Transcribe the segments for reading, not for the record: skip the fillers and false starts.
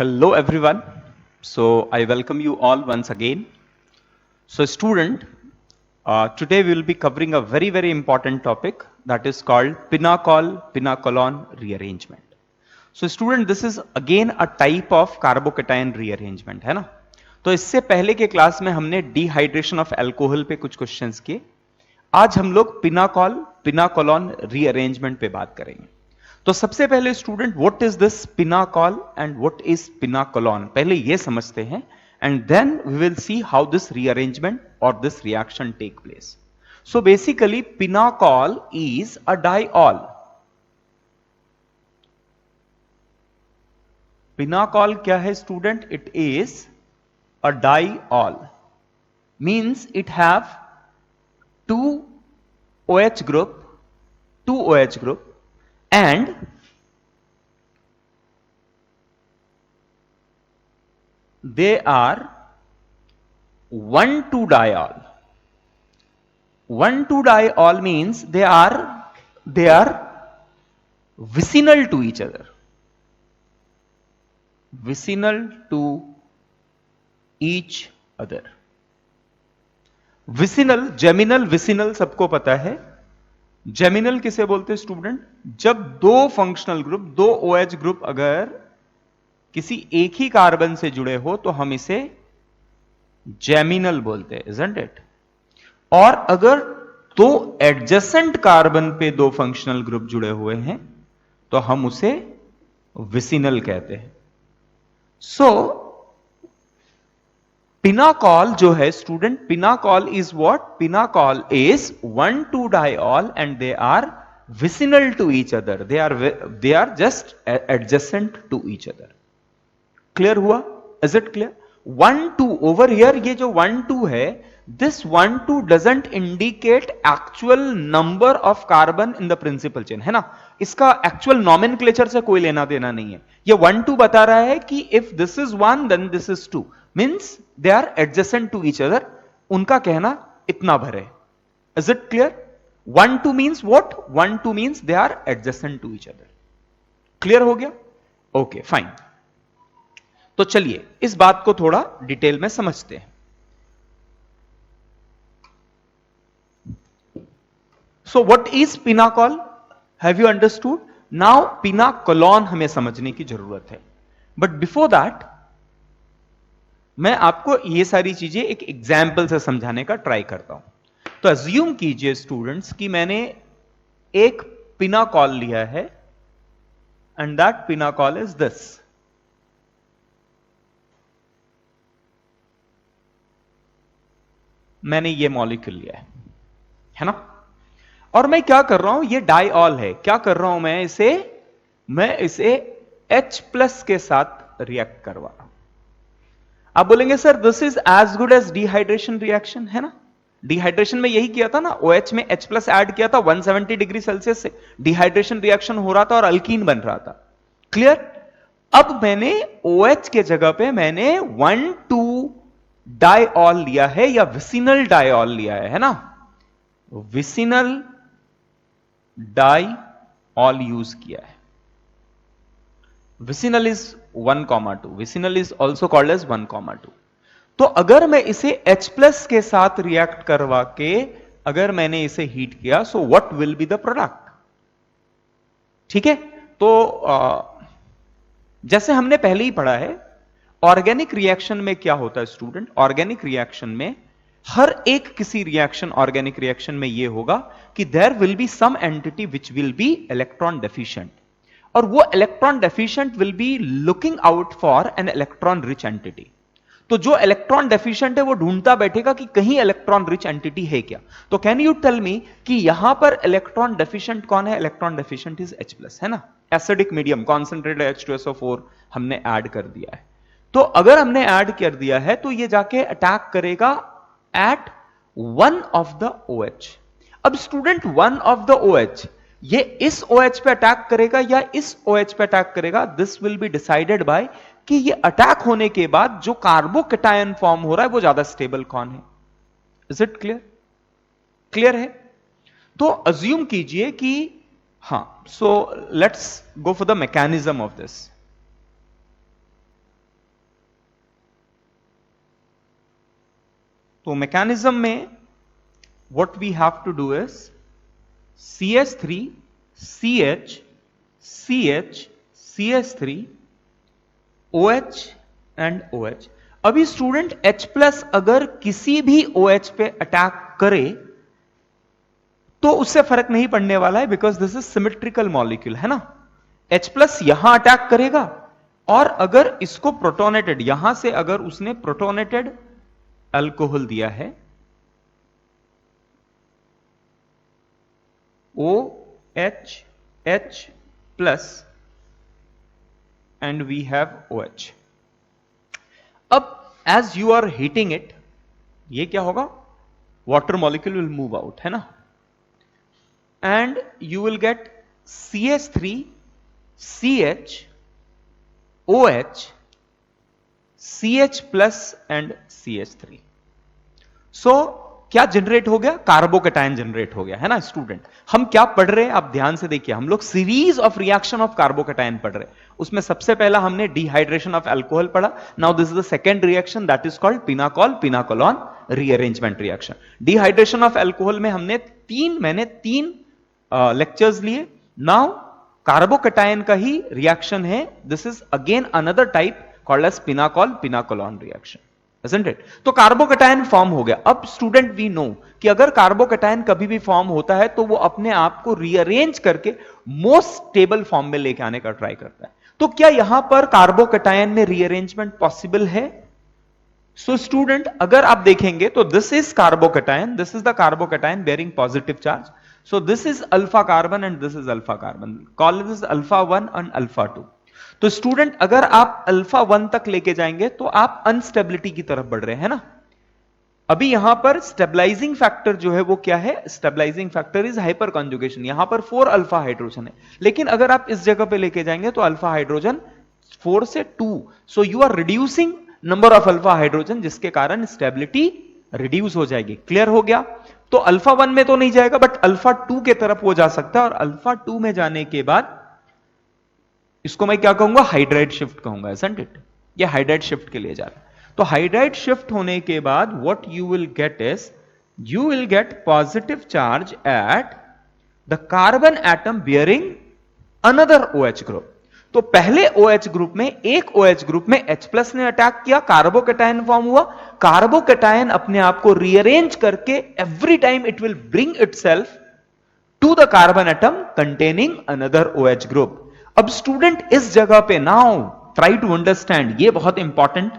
Hello everyone. So I welcome you all once again. So student, today we will be covering a very important topic that is called pinacolon rearrangement. So student, this is again a type of carbocation rearrangement है ना. तो इससे पहले के class में हमने dehydration of alcohol पे कुछ क्वेश्चंस किए. आज हम लोग पिनाकोलॉन रीअरेंजमेंट पे बात करेंगे. तो सबसे पहले student, what is this pinacol and what is pinacolone, पहले ये समझते हैं and then we will see how this rearrangement और this reaction take place. So basically pinacol is a diol. Pinacol क्या है student? It is a diol. Means it have two OH group and they are 1,2 diol. 1,2 diol means they are vicinal to each other. Vicinal to each other. Vicinal, geminal, vicinal सबको पता है. Geminal किसे बोलते हैं student? जब दो functional group, दो OH group अगर किसी एक ही कार्बन से जुड़े हो तो हम इसे जेमिनल बोलते हैं, isn't it? और अगर दो एडजेसेंट कार्बन पे दो फंक्शनल ग्रुप जुड़े हुए हैं तो हम उसे विसिनल कहते हैं. सो पिनाकॉल जो है student, pinnacle is what? Pinnacle is 1,2 diol and they are vicinal to each other. They are just adjacent to each other. Clear हुआ? Is it clear? 1,2 over here, ये जो 1,2 है, this 1,2 doesn't indicate actual number of carbon in the principal chain, है ना. इसका actual nomenclature से कोई लेना देना नहीं है. ये 1,2 बता रहा है कि if this is 1 then this is 2, means they are adjacent to each other. उनका कहना इतना भरे. Is it clear? 1,2 means what? 1,2 means they are adjacent to each other. Clear हो गया? Okay fine. तो चलिए इस बात को थोड़ा डिटेल में समझते हैं. So what is pinacol? Have you understood? Now pinacolone हमें समझने की जरूरत है. बट बिफोर दैट मैं आपको ये सारी चीजें एक एग्जाम्पल से समझाने का ट्राई करता हूं. तो अज्यूम कीजिए स्टूडेंट्स कि मैंने एक पिनाकॉल लिया है and that pinnacle is this. मैंने ये मॉलिक्यूल लिया है ना. और मैं क्या कर रहा हूं? ये डाइऑल है. क्या कर रहा हूं मैं इसे H+ के साथ रिएक्ट करवा रहा हूं. आप बोलेंगे sir this is as good as dehydration reaction, है ना. डिहाइड्रेशन में यही किया था ना, OH में H+ ऐड किया था 170 डिग्री सेल्सियस से. डिहाइड्रेशन रिएक्शन हो रहा था और अल्कीन बन रहा था. क्लियर? अब मैंने OH के जगह पे मैंने 1,2 डाइऑल लिया है या विसिनल डाइऑल लिया है ना. विसिनल डाइऑल यूज किया है. Vicinal is 1,2. Vicinal is also called as 1,2. तो अगर मैं इसे H+ के साथ रिएक्ट करवा के अगर मैंने इसे हीट किया, so what will be the product? ठीक है. तो जैसे हमने पहले ही पढ़ा है, ऑर्गेनिक रिएक्शन में क्या होता है स्टूडेंट? ऑर्गेनिक रिएक्शन में हर एक किसी रिएक्शन, ऑर्गेनिक रिएक्शन में यह होगा कि there will be some entity which will be electron deficient, और वो electron deficient will be looking out for an electron rich entity. तो जो इलेक्ट्रॉन डेफिशिएंट है वो ढूंढता बैठेगा कि कहीं इलेक्ट्रॉन रिच एंटिटी है क्या. तो कैन यू टेल मी कि यहां पर इलेक्ट्रॉन डेफिशिएंट कौन है? इलेक्ट्रॉन डेफिशिएंट इज H+, है ना. एसिडिक मीडियम, कॉन्सेंट्रेटेड H2SO4 हमने ऐड कर दिया है. तो अगर हमने ऐड कर दिया है तो ये जाके अटैक करेगा at one of the OH. अब student, one of the OH, ये इस OH पे अटैक करेगा या इस OH पे अटैक करेगा? This will be decided bye कि ये अटैक होने के बाद जो कार्बोकेटायन फॉर्म हो रहा है वो ज्यादा स्टेबल कौन है. Is it clear? क्लियर है? तो अज्यूम कीजिए कि हाँ, so let's go for the mechanism of this. तो मैकेनिज्म में what we have to do is CH3 CH CH CH3 OH and OH। अभी स्टूडेंट H प्लस अगर किसी भी OH पे अटैक करे तो उससे फर्क नहीं पड़ने वाला है, because this is symmetrical molecule, है ना। H प्लस यहां अटैक करेगा और अगर इसको प्रोटोनेटेड, यहां से अगर उसने प्रोटोनेटेड अल्कोहल दिया है OH H plus and we have OH। अब as you are heating it, ये क्या होगा, water molecule will move out, है ना, and you will get CH3 CH OH CH plus and CH3। सो क्या जनरेट हो गया, कार्बोकैटायन जनरेट हो गया, है ना स्टूडेंट। हम क्या पढ़ रहे हैं आप ध्यान से देखिए, हम लोग series of reaction of carbocation पढ़ रहे हैं। उसमें सबसे पहला हमने डिहाइड्रेशन ऑफ अल्कोहल पढ़ा। Now this is the second reaction that is called pinacol pinacolone rearrangement reaction. Dehydration of alcohol में मैंने तीन लेक्चर्स लिए। नाउ कार्बोकैटायन का ही रिएक्शन है, this is again another type called as pinacol pinacolone reaction, isn't it? तो carbocation form हो गया। अब स्टूडेंट वी नो कि अगर कार्बोकैटायन कभी भी फॉर्म होता है तो वो अपने आप को रीअरेंज करके मोस्ट स्टेबल फॉर्म में लेके आने का ट्राई करता है। तो क्या यहां पर कार्बोकैटायन में रीअरेंजमेंट पॉसिबल है? सो स्टूडेंट अगर आप देखेंगे तो this is carbocation, this is the carbocation bearing positive charge. So this is alpha carbon and this is alpha carbon, call this alpha 1 and alpha 2। तो स्टूडेंट अगर आप alpha 1 तक लेके जाएंगे तो आप अनस्टेबिलिटी की तरफ बढ़ रहे हैं ना। अभी यहां पर स्टेबलाइजिंग फैक्टर जो है वो क्या है, stabilising factor is hyperconjugation. यहां पर 4 अल्फा हाइड्रोजन है, लेकिन अगर आप इस जगह पे लेके जाएंगे तो अल्फा हाइड्रोजन 4 से 2, so you are reducing number of alpha hydrogen, जिसके कारण स्टेबिलिटी रिड्यूस हो जाएगी। क्लियर हो गया? तो अल्फा 1 में तो नहीं जाएगा बट अल्फा 2 के तरफ वो जा सकता है, और अल्फा 2 में जाने के बाद इसको मैं क्या कहूंगा, हाइड्राइड शिफ्ट कहूंगा, isn't it? ये हाइड्राइड शिफ्ट के लिए जा रहा है। तो हाइड्राइड शिफ्ट होने के बाद what you will get is, you will get positive charge at the carbon atom bearing another OH group. तो पहले OH ग्रुप में, एक OH ग्रुप में H प्लस ने अटैक किया, कार्बोकैटायन फॉर्म हुआ। कार्बोकैटायन अपने आप को रीअरेंज करके every time it will bring itself to the carbon atom containing another OH group. अब स्टूडेंट इस जगह पे नाउ ट्राई टू अंडरस्टैंड, ये बहुत इंपॉर्टेंट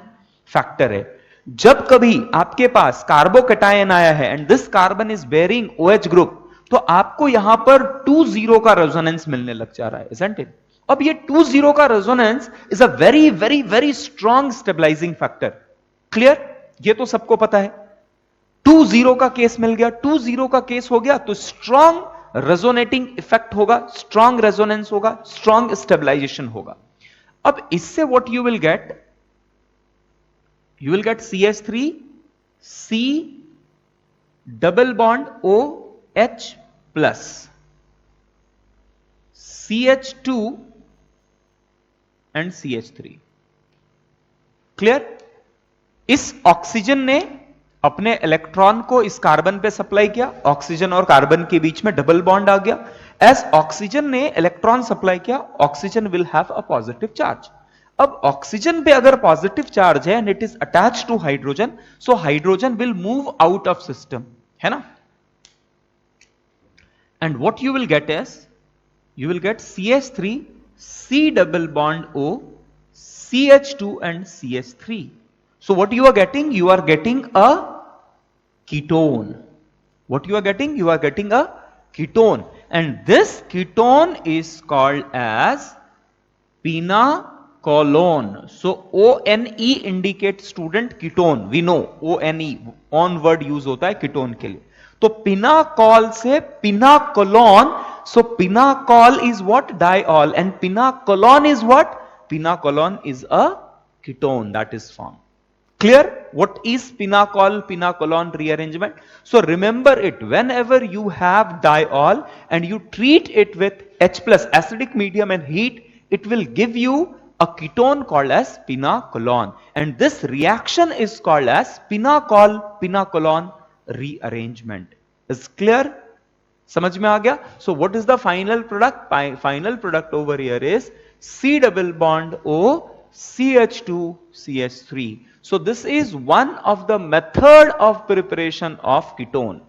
फैक्टर है। जब कभी आपके पास कार्बोकैटायन आया है and this carbon is bearing OH group, तो आपको यहां पर 2-0 का रेजोनेंस मिलने लग जा रहा है, isn't it? अब ये 2-0 का resonance is a very very very strong stabilising factor. Clear? ये तो सबको पता है। 2-0 का केस मिल गया, 2-0 का केस हो गया तो स्ट्रॉन्ग रेजोनेटिंग इफेक्ट होगा, स्ट्रॉन्ग रेजोनेंस होगा, स्ट्रॉन्ग स्टेबलाइजेशन होगा। अब इससे what you will gate, you will gate CH3 C double bond OH plus CH2 and CH3। Clear? इस ऑक्सीजन ने अपने इलेक्ट्रॉन को इस कार्बन पे सप्लाई किया, ऑक्सीजन और कार्बन के बीच में डबल बॉन्ड आ गया। एज ऑक्सीजन ने इलेक्ट्रॉन सप्लाई किया, oxygen will have a positive charge. अब ऑक्सीजन पे अगर पॉजिटिव चार्ज है and it is attached to hydrogen, so hydrogen will move out of system, है ना। And what you will get is, you will get CH3 C double bond O CH2 and CH3. So what you are getting? You are getting a ketone. What you are getting? You are getting a ketone, and this ketone is called as pinacolone. So ONE indicate student ketone. We know ONE on word use होता है ketone के लिए। तो pinnacle से पिनाकोलोन, so pinacol is what? Diol, and pinacolon is what? Pinacolon is a ketone that is formed. Clear? What is pinacol pinacolon rearrangement? So remember it, whenever you have diol and you treat it with H plus acidic medium and heat, it will give you a ketone called as pinacolon. and this reaction is called as pinacol pinacolon rearrangement. Is clear? समझ में आ गया? So what is the final product? Final product over here is C double bond O CH2 CH3. So this is one of the method of preparation of ketone.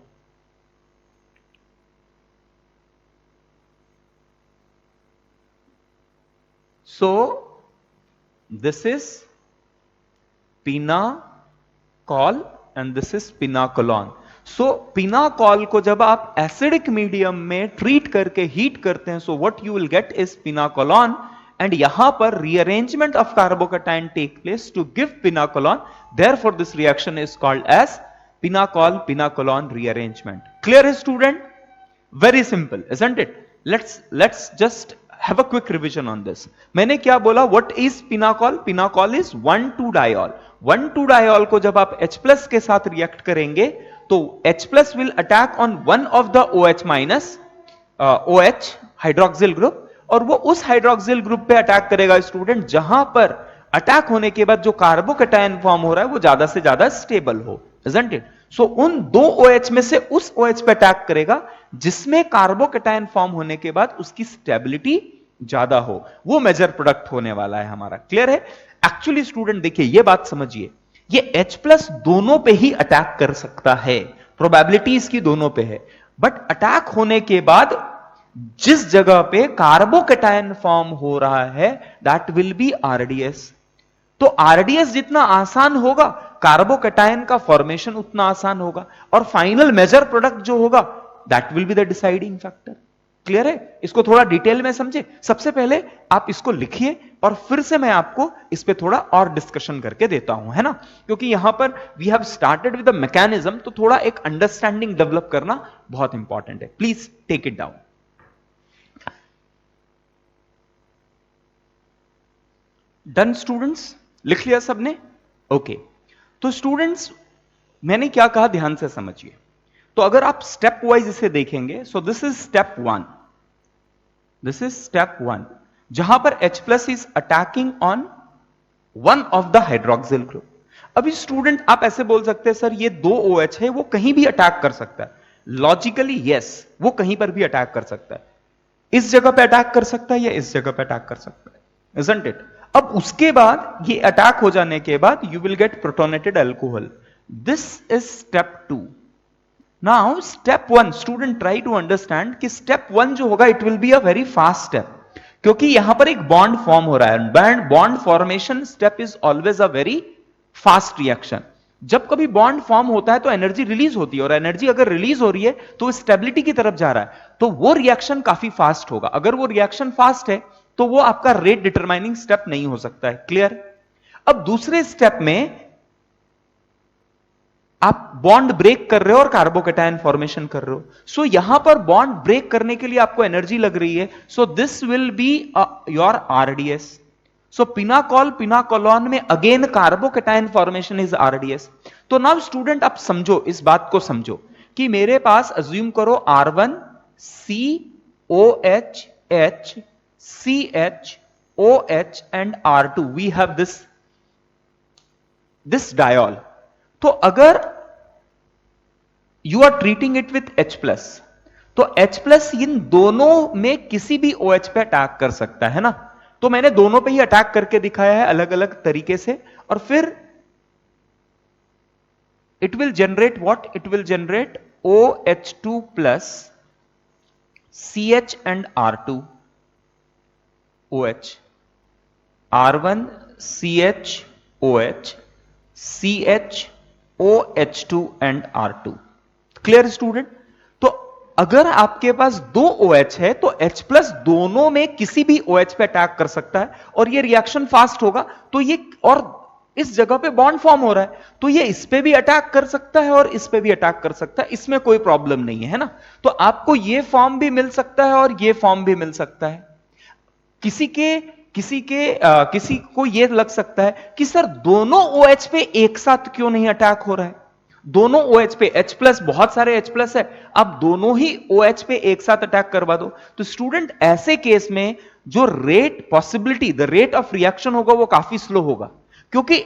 So this is pinacol and this is pinacolon. So pinacol को जब आप acidic medium में treat करके heat करते हैं, so what you will get is pinacolone, and यहां पर rearrangement of carbocation take place to give pinacolone. Therefore this reaction is called as pinacol pinacolone rearrangement. Clear है student? Very simple, isn't it? Let's just have a quick revision on this. मैंने क्या बोला? What is pinacol? Pinacol is one two diol. One two diol को जब आप H+ के साथ react करेंगे तो H+ will attack on one of the OH minus OH hydroxyl group, और वो उस हाइड्रोक्सिल ग्रुप पे अटैक करेगा स्टूडेंट जहां पर अटैक होने के बाद जो कार्बोकैटायन फॉर्म हो रहा है वो ज्यादा से ज्यादा स्टेबल हो, isn't it? सो उन दो OH में से उस OH पे अटैक करेगा जिसमें कार्बोकैटायन फॉर्म होने के बाद उसकी स्टेबिलिटी ज्यादा हो, वो मेजर प्रोडक्ट होने वाला है हमारा. क्लियर है? एक्चुअली स्टूडेंट देखिए, ये बात समझिए, ये H+ दोनों पे ही अटैक कर सकता है, प्रोबेबिलिटी इसकी दोनों पे है, बट अटैक होने के बाद जिस जगह पे कार्बोकैटायन फॉर्म हो रहा है दैट विल बी RDS. तो RDS जितना आसान होगा कार्बोकैटायन का फॉर्मेशन उतना आसान होगा, और फाइनल मेजर प्रोडक्ट जो होगा that will be the deciding factor. Clear है? इसको थोड़ा डिटेल में समझे. सबसे पहले आप इसको लिखिए और फिर से मैं आपको इस पे थोड़ा और डिस्कशन करके देता हूं, है ना, क्योंकि यहां पर we have started with the mechanism, तो थोड़ा एक अंडरस्टैंडिंग डेवलप करना बहुत इंपॉर्टेंट है. Please take it down. Done students? लिख लिया सबने? ओके. तो स्टूडेंट्स मैंने क्या कहा ध्यान से समझिए. तो अगर आप स्टेप वाइज इसे देखेंगे, सो this is step 1. This is step 1 जहां पर H+ is attacking on one of the hydroxyl group. अभी स्टूडेंट आप ऐसे बोल सकते हैं सर ये दो OH है, वो कहीं भी अटैक कर सकता है. लॉजिकली यस, वो कहीं पर भी अटैक कर सकता है. इस जगह पे अटैक कर सकता है या इस जगह पे अटैक कर सकता है, isn't it? अब उसके बाद ये अटैक हो जाने के बाद you will get protonated alcohol. This is step 2. Now step 1 student try to understand कि स्टेप 1 जो होगा it will be a very fast step, क्योंकि यहां पर एक बॉन्ड फॉर्म हो रहा है. Bond formation step is always a very fast reaction. जब कभी बॉन्ड फॉर्म होता है तो एनर्जी रिलीज होती है, और एनर्जी अगर रिलीज हो रही है तो स्टेबिलिटी की तरफ जा रहा है, तो वो रिएक्शन काफी फास्ट होगा. अगर वो रिएक्शन फास्ट है तो वो आपका रेट डिटरमाइनिंग स्टेप नहीं हो सकता है. क्लियर? अब दूसरे स्टेप में आप बॉन्ड ब्रेक कर रहे हो और कार्बोकैटायन फॉर्मेशन कर रहे हो. सो यहां पर बॉन्ड ब्रेक करने के लिए आपको एनर्जी लग रही है, so this will be your RDS. So pinacol pinacolone में again carbocation formation is RDS. तो नाउ स्टूडेंट आप समझो, इस बात को समझो कि मेरे पास अज्यूम करो R1 COH H CH OH and R2 we have this diol. तो अगर you are treating it with H+, तो H+ इन दोनों में किसी भी OH पे अटैक कर सकता है ना. तो मैंने दोनों पे ही अटैक करके दिखाया है अलग अलग तरीके से, और फिर it will generate what? It will generate OH2 plus CH and R2 OH. R1 CH OH CH OH2 and R2. Clear student? तो अगर आपके पास दो OH है तो H+ दोनों में किसी भी OH पे अटैक कर सकता है, और ये रिएक्शन फास्ट होगा. तो ये, और इस जगह पे बॉन्ड फॉर्म हो रहा है, तो ये इस पे भी अटैक कर सकता है और इस पे भी अटैक कर सकता है, इसमें कोई प्रॉब्लम नहीं है ना. तो आपको ये फॉर्म भी मिल सकता है और ये फॉर्म भी मिल सकता है. किसी को यह लग सकता है कि सर दोनों OH पे एक साथ क्यों नहीं अटैक हो रहा है? दोनों OH पे H+, बहुत सारे H+ है, आप दोनों ही OH पे एक साथ अटैक करवा दो. तो स्टूडेंट ऐसे केस में जो रेट ऑफ रिएक्शन होगा वो काफी स्लो होगा, क्योंकि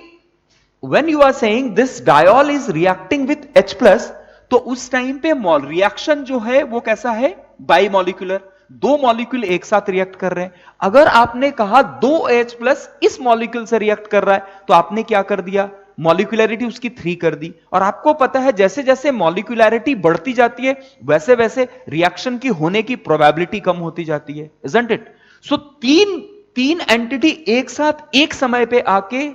when you are saying this diol is reacting with H plus, तो उस टाइम पे रिएक्शन जो है वो कैसा है, बाइमोलिकुलर, दो मॉलिक्यूल एक साथ रिएक्ट कर रहे हैं। अगर आपने कहा दो H प्लस इस मॉलिक्यूल से रिएक्ट कर रहा है, तो आपने क्या कर दिया, मॉलिक्यूलैरिटी उसकी 3 कर दी। और आपको पता है जैसे जैसे मॉलिक्यूलैरिटी बढ़ती जाती है वैसे वैसे रिएक्शन की होने की प्रोबेबिलिटी कम होती जाती है, इजंट इट? सो तीन एंटिटी एक साथ एक समय पे आके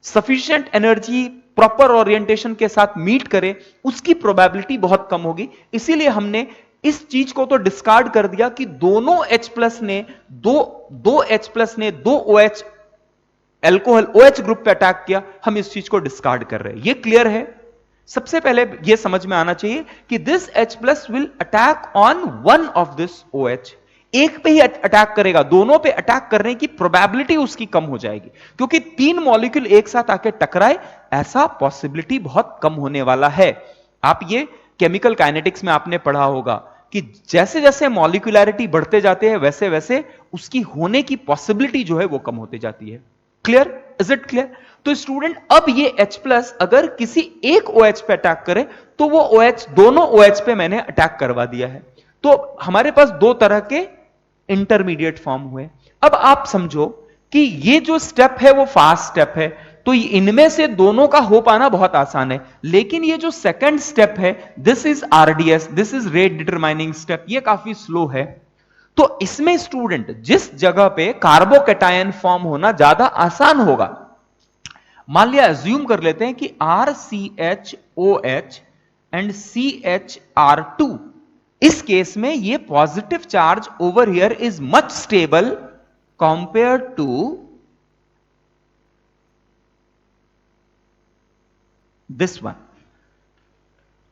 सफिशिएंट एनर्जी प्रॉपर ओरिएंटेशन के साथ मीट करे, उसकी प्रोबेबिलिटी बहुत कम होगी। इसीलिए हमने इस चीज को तो डिस्कार्ड कर दिया कि दोनों H प्लस ने दो H प्लस ने दो OH एल्कोहल OH ग्रुप पे अटैक किया, हम इस चीज को डिस्कार्ड कर रहे हैं। ये क्लियर है? सबसे पहले यह समझ में आना चाहिए कि this H plus will attack on one of this OH, एक पे ही अटैक करेगा, दोनों पे अटैक करने की प्रोबेबिलिटी उसकी कम हो जाएगी, क्योंकि तीन मॉलिक्यूल एक साथ आके टकराए ऐसा पॉसिबिलिटी बहुत कम होने वाला है। आप ये केमिकल काइनेटिक्स में आपने पढ़ा होगा कि जैसे जैसे मॉलिक्यूलैरिटी बढ़ते जाते हैं वैसे वैसे उसकी होने की पॉसिबिलिटी जो है वो कम होती जाती है। क्लियर? Is it clear? तो स्टूडेंट अब ये H प्लस अगर किसी एक OH पे अटैक करे तो वो OH दोनों OH पे मैंने अटैक करवा दिया है, तो हमारे पास दो तरह के इंटरमीडिएट फॉर्म हुए। अब आप समझो कि ये जो स्टेप है वो फास्ट स्टेप है, तो इनमें से दोनों का हो पाना बहुत आसान है। लेकिन ये जो सेकंड स्टेप है, this is RDS, this is rate determining step, ये काफी स्लो है। तो इसमें स्टूडेंट जिस जगह पे कार्बोकैटायन फॉर्म होना ज्यादा आसान होगा, मान लिया अज्यूम कर लेते हैं कि RCHOH एंड CHR2, इस केस में ये positive charge over here is much stable compare to this one.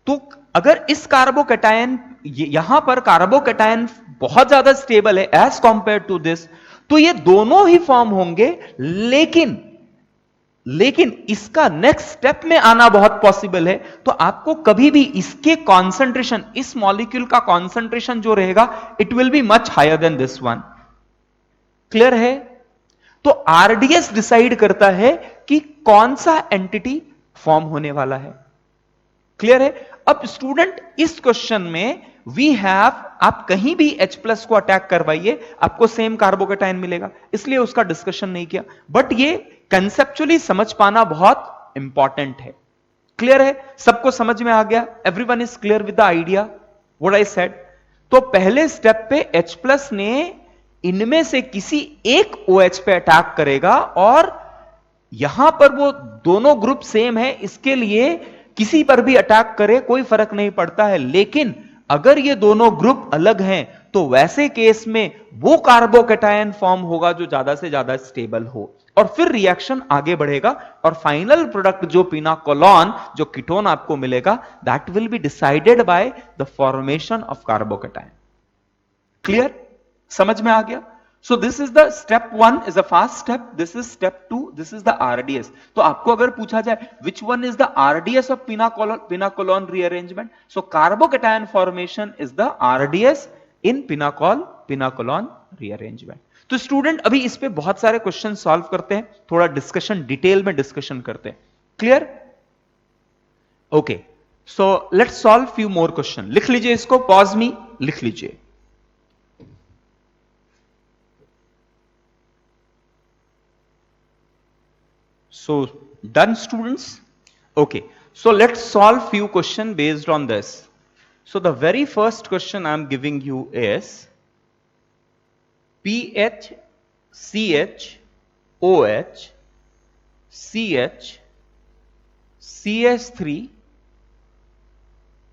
तो अगर इस कार्बोकैटायन, यहां पर कार्बोकैटायन बहुत ज्यादा स्टेबल है एज कंपेयर टू दिस, तो ये दोनों ही फॉर्म होंगे, लेकिन इसका नेक्स्ट स्टेप में आना बहुत पॉसिबल है। तो आपको कभी भी इसके कॉन्सेंट्रेशन, इस मॉलिक्यूल का कॉन्सेंट्रेशन जो रहेगा, it will be much higher than this one. Clear है? तो RDS डिसाइड करता है कि कौन सा एंटिटी फॉर्म होने वाला है। क्लियर है? अब स्टूडेंट इस क्वेश्चन में वी हैव, आप कहीं भी H प्लस को अटैक करवाइए आपको सेम कार्बोकैटायन मिलेगा, इसलिए उसका डिस्कशन नहीं किया। बट ये कंसेप्चुअली समझ पाना बहुत इंपॉर्टेंट है। क्लियर है? सबको समझ में आ गया? Everyone is clear with the idea what I said? तो पहले स्टेप पे H प्लस ने इनमें से किसी एक OH पे अटैक करेगा, और यहां पर वो दोनों ग्रुप सेम है, इसके लिए किसी पर भी अटैक करे कोई फर्क नहीं पड़ता है। लेकिन अगर ये दोनों ग्रुप अलग हैं तो वैसे केस में वो कार्बोकैटायन फॉर्म होगा जो ज्यादा से ज्यादा स्टेबल हो, और फिर रिएक्शन आगे बढ़ेगा, और फाइनल प्रोडक्ट जो पिनाकोलोन, जो कीटोन आपको मिलेगा, that will be decided by the formation of carbocation. Clear? समझ में आ गया? So this is the step 1 is a fast step, this is step 2, this is the RDS। तो आपको अगर पूछा जाए which one is the RDS of pinacolone rearrangement, so carbocation formation is the RDS in pinacolone rearrangement. तो student अभी इस पे बहुत सारे क्वेश्चन सॉल्व करते हैं, थोड़ा डिस्कशन डिटेल में डिस्कशन करते हैं। Clear? Okay, so let's solve few more question. लिख लीजिए इसको, पॉज मी, लिख लीजिए। So done students? Okay, so let's solve few questions based on this. So the very first question I'm giving you is PH CH OH CH CH3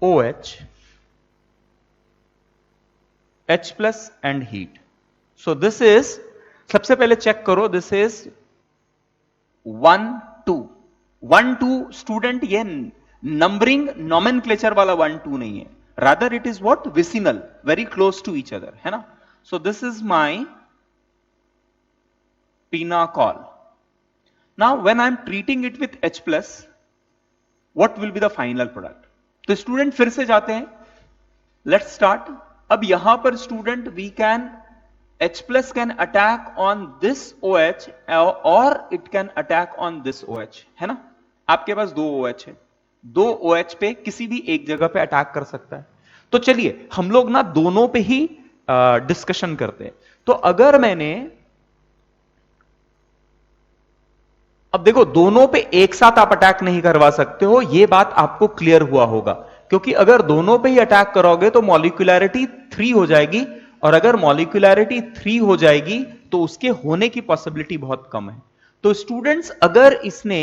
OH H plus and heat. So this is, सबसे पहले check करो, this is 1 2 1 2 student, ये numbering nomenclature वाला 1 2 नहीं है, rather it is what, vicinal, very close to each other, है ना? So this is my pinacol. Now when I am treating it with H plus, what will be the final product? तो student फिर से जाते हैं, let's start. अब यहां पर student we can, H plus can attack on this OH or it can attack on this OH, है ना? आपके पास दो OH है, दो OH पे किसी भी एक जगह पे अटैक कर सकता है। तो चलिए हम लोग ना दोनों पे ही डिस्कशन करते हैं। तो अगर मैंने, अब देखो दोनों पे एक साथ आप अटैक नहीं करवा सकते हो, यह बात आपको क्लियर हुआ होगा, क्योंकि अगर दोनों पे ही अटैक करोगे तो मॉलिक्यूलैरिटी 3 हो जाएगी, और अगर मॉलिक्यूलैरिटी 3 हो जाएगी तो उसके होने की पॉसिबिलिटी बहुत कम है। तो स्टूडेंट्स अगर इसने